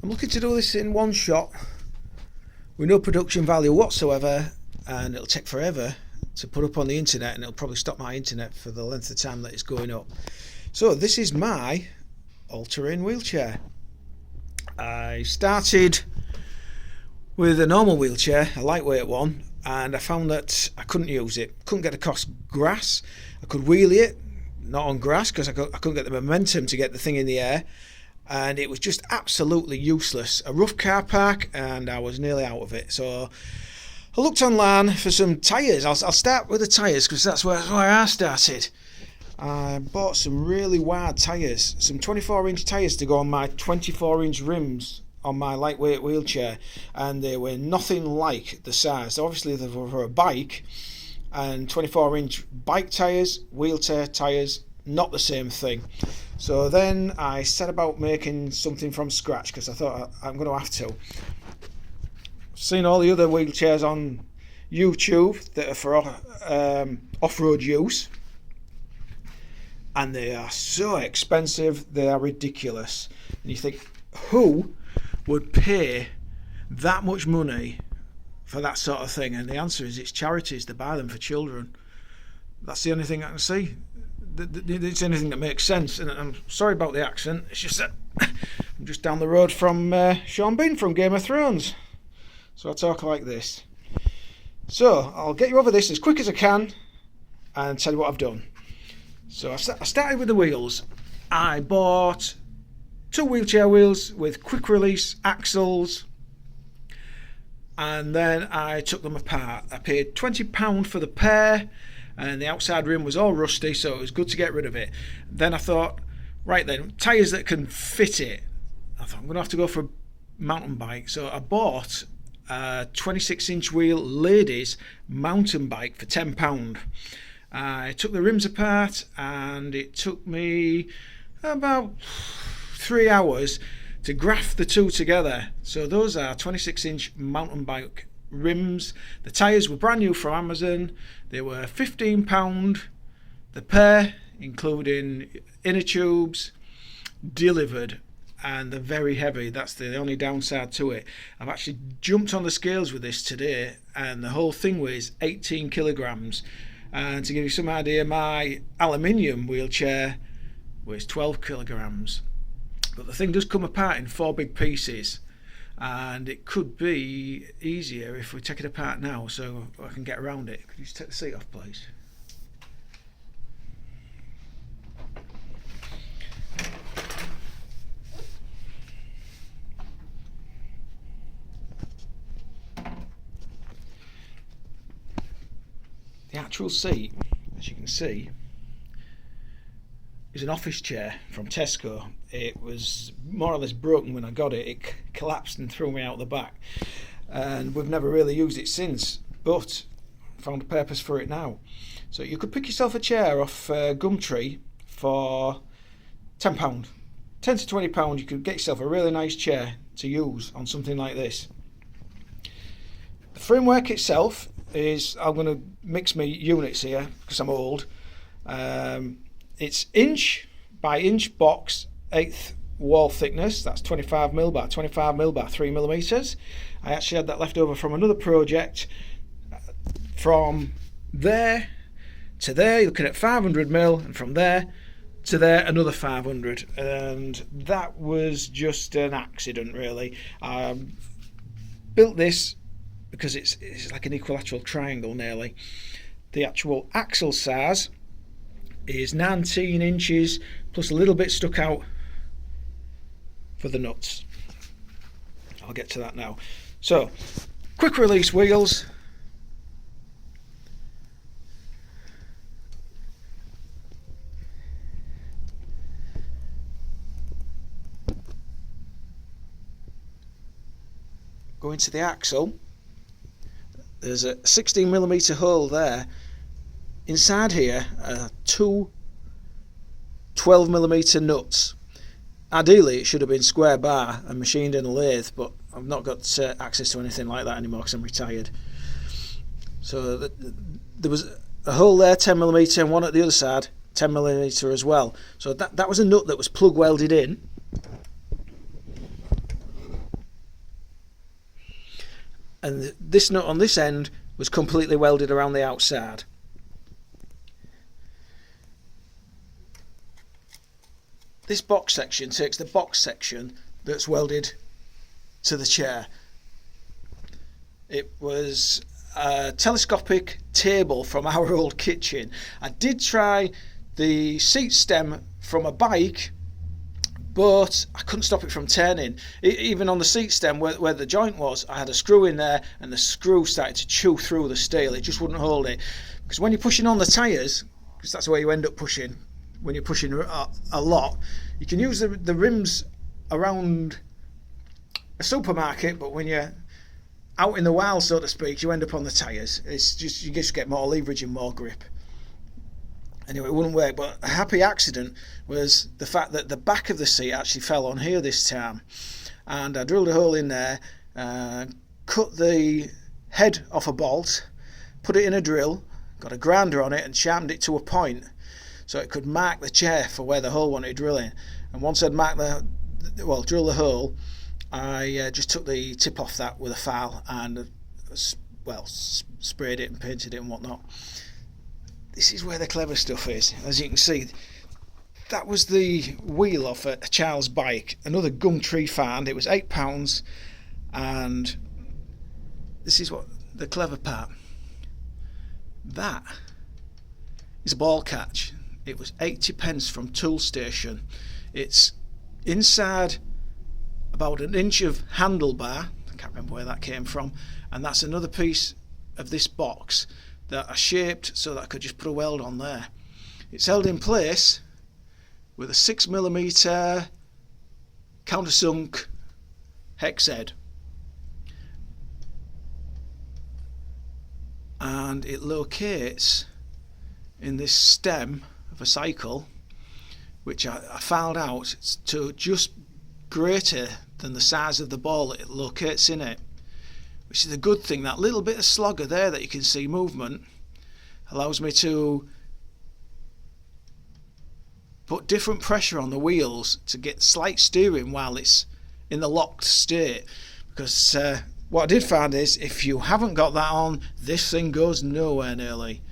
I'm looking to do this in one shot with no production value whatsoever, and it'll take forever to put up on the internet, and it'll probably stop my internet for the length of time that it's going up. So this is my all-terrain wheelchair. I started with a normal wheelchair, a lightweight one, and I found that I couldn't use it. Couldn't get across grass. I could wheelie it, not on grass, because I couldn't get the momentum to get the thing in the air, and it was just absolutely useless. A rough car park and I was nearly out of it. So I looked online for some tyres. I'll start with the tyres because that's where I started. I bought some really wide tyres, some 24-inch tyres to go on my 24-inch rims on my lightweight wheelchair, and they were nothing like the size. Obviously they were for a bike, and 24-inch bike tyres, wheelchair tyres, not the same thing. So then I set about making something from scratch because I thought I'm going to have to. Seen all the other wheelchairs on YouTube that are for off-road use, and they are so expensive, they are ridiculous. And you think, who would pay that much money for that sort of thing? And the answer is it's charities that buy them for children. That's the only thing I can see. It's anything that makes sense. And I'm sorry about the accent, it's just that I'm just down the road from Sean Bean from Game of Thrones, so I talk like this. So I'll get you over this as quick as I can and tell you what I've done. So I started with the wheels. I bought 2 wheelchair wheels with quick release axles, and then I took them apart. I paid £20 for the pair, and the outside rim was all rusty, so it was good to get rid of it. Then I thought, right then, tyres that can fit it. I thought I'm going to have to go for a mountain bike, so I bought a 26-inch wheel ladies mountain bike for £10. I took the rims apart, and it took me about 3 hours to graft the two together. So those are 26-inch mountain bike rims. The tyres were brand new from Amazon. They were £15 the pair, including inner tubes, delivered, and they're very heavy. That's the only downside to it. I've actually jumped on the scales with this today, and the whole thing weighs 18 kilograms. And to give you some idea, my aluminium wheelchair weighs 12 kilograms. But the thing does come apart in 4 big pieces, and it could be easier if we take it apart now so I can get around it. Could you just take the seat off, please? The actual seat, as you can see, is an office chair from Tesco. It was more or less broken when I got it. It collapsed and threw me out the back, and we've never really used it since, but found a purpose for it now. So you could pick yourself a chair off Gumtree for £10, £10 to £20. You could get yourself a really nice chair to use on something like this. The framework itself is, I'm going to mix my units here because I'm old. It's inch by inch box, 1/8 wall thickness. That's 25mm by 25mm by 3mm. I actually had that left over from another project. From there to there, you're looking at 500mm, and from there to there another 500, and that was just an accident really. I built this because it's like an equilateral triangle nearly. The actual axle size is 19 inches plus a little bit stuck out for the nuts. I'll get to that now. So, quick release wheels. Go into the axle. There's a 16mm hole there. Inside here are 2 12mm nuts. Ideally it should have been square bar and machined in a lathe, but I've not got access to anything like that anymore because I'm retired. So there was a hole there, 10mm, and one at the other side, 10mm as well. So that was a nut that was plug welded in. and this nut on this end was completely welded around the outside. This box section takes the box section that's welded to the chair. It was a telescopic table from our old kitchen. I did try the seat stem from a bike, but I couldn't stop it from turning. Even on the seat stem where the joint was, I had a screw in there and the screw started to chew through the steel. It just wouldn't hold it. Because when you're pushing on the tyres, because that's where you end up pushing, when you're pushing a lot, you can use the rims around a supermarket, but when you're out in the wild, so to speak, you end up on the tyres. It's just, you just get more leverage and more grip. Anyway, it wouldn't work, but a happy accident was the fact that the back of the seat actually fell on here this time, and I drilled a hole in there, cut the head off a bolt, put it in a drill, got a grinder on it and sharpened it to a point so it could mark the chair for where the hole wanted drilling. And once I'd marked drill the hole, I just took the tip off that with a file and sprayed it and painted it and whatnot. This is where the clever stuff is. As you can see, that was the wheel off a child's bike, another gum tree find. It was £8, and this is what the clever part. That is a ball catch. It was 80p from Tool Station. It's inside about an inch of handlebar. I can't remember where that came from. And that's another piece of this box that I shaped so that I could just put a weld on there. It's held in place with a 6mm countersunk hex head, and it locates in this stem of a cycle, which I found out to just greater than the size of the ball that it locates in it, which is a good thing. That little bit of slogger there that you can see movement allows me to put different pressure on the wheels to get slight steering while it's in the locked state, because what I did find is if you haven't got that on, this thing goes nowhere nearly.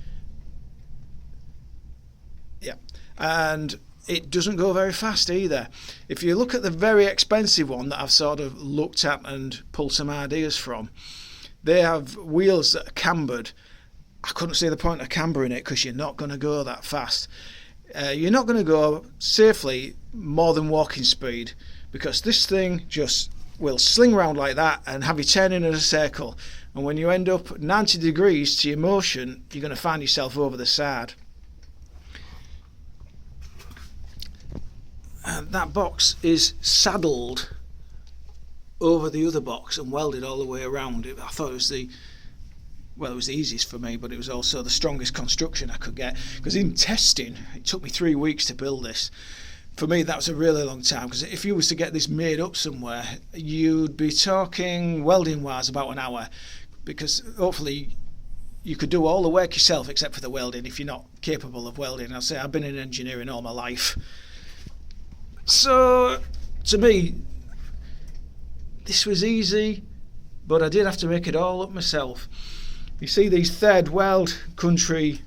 Yeah, and it doesn't go very fast either. If you look at the very expensive one that I've sort of looked at and pulled some ideas from, they have wheels that are cambered. I couldn't see the point of cambering it because you're not going to go that fast. You're not going to go safely more than walking speed, because this thing just will sling around like that and have you turning in a circle, and when you end up 90 degrees to your motion, you're going to find yourself over the side. And that box is saddled over the other box and welded all the way around. I thought it was it was the easiest for me, but it was also the strongest construction I could get, because in testing it took me 3 weeks to build this. For me, that was a really long time, because if you was to get this made up somewhere, you'd be talking welding wise about an hour, because hopefully you could do all the work yourself except for the welding if you're not capable of welding. I'll say I've been in engineering all my life, so to me this was easy, but I did have to make it all up myself. You see these third world country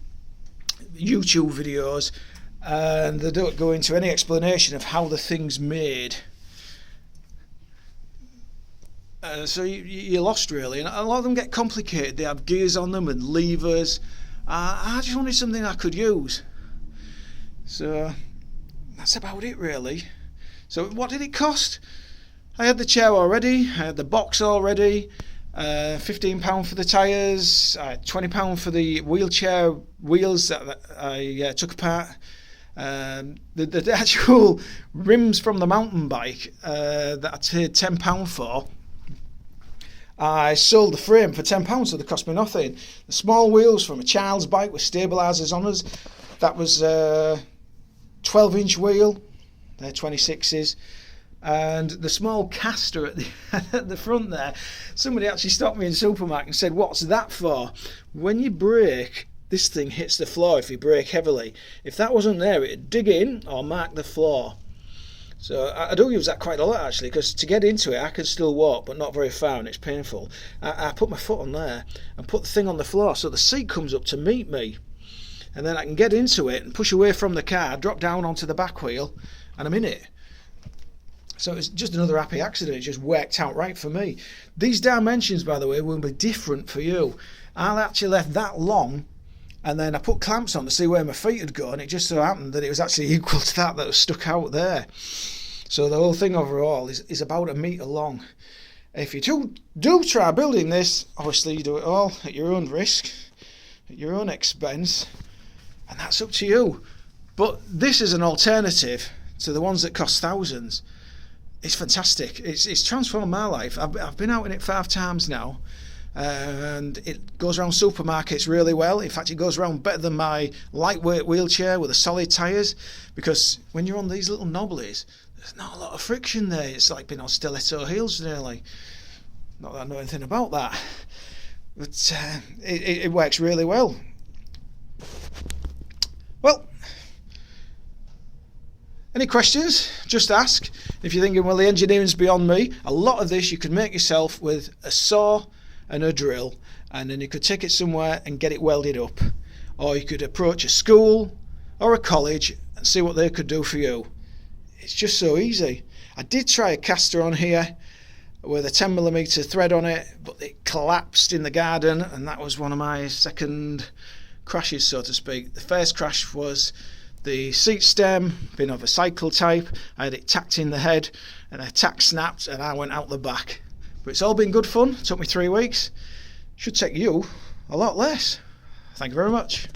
YouTube videos, and they don't go into any explanation of how the thing's made. So you're lost really, and a lot of them get complicated. They have gears on them and levers. I just wanted something I could use. So that's about it really. So what did it cost? I had the chair already, I had the box already, £15 for the tyres, £20 for the wheelchair wheels that I took apart. The actual rims from the mountain bike that I paid £10 for, I sold the frame for £10, so they cost me nothing. The small wheels from a child's bike with stabilisers on us, that was a 12-inch wheel, they're 26s. And the small caster at the front there, somebody actually stopped me in the supermarket and said, "What's that for?" When you brake, this thing hits the floor if you brake heavily. If that wasn't there, it'd dig in or mark the floor. So I do use that quite a lot actually, because to get into it I can still walk but not very far and it's painful. I put my foot on there and put the thing on the floor so the seat comes up to meet me, and then I can get into it and push away from the car, drop down onto the back wheel, and I'm in it. So it's just another happy accident. It just worked out right for me. These dimensions, by the way, will be different for you. I actually left that long, and then I put clamps on to see where my feet had gone. It just so happened that it was actually equal to that was stuck out there. So the whole thing overall is about 1 metre long. If you do try building this, obviously you do it all at your own risk, at your own expense, and that's up to you. But this is an alternative to the ones that cost thousands. It's fantastic. It's transformed my life. I've been out in it 5 times now, and it goes around supermarkets really well. In fact, it goes around better than my lightweight wheelchair with the solid tyres, because when you're on these little knobblies, there's not a lot of friction there. It's like being on stiletto heels nearly. Not that I know anything about that, but it works really well. Well, any questions? Just ask. If you're thinking, well, the engineering's beyond me, a lot of this you could make yourself with a saw and a drill, and then you could take it somewhere and get it welded up. Or you could approach a school or a college and see what they could do for you. It's just so easy. I did try a caster on here with a 10mm thread on it, but it collapsed in the garden, and that was one of my second crashes, so to speak. The first crash was the seat stem being of a cycle type. I had it tacked in the head, and a tack snapped and I went out the back. But it's all been good fun. It took me 3 weeks. Should take you a lot less. Thank you very much.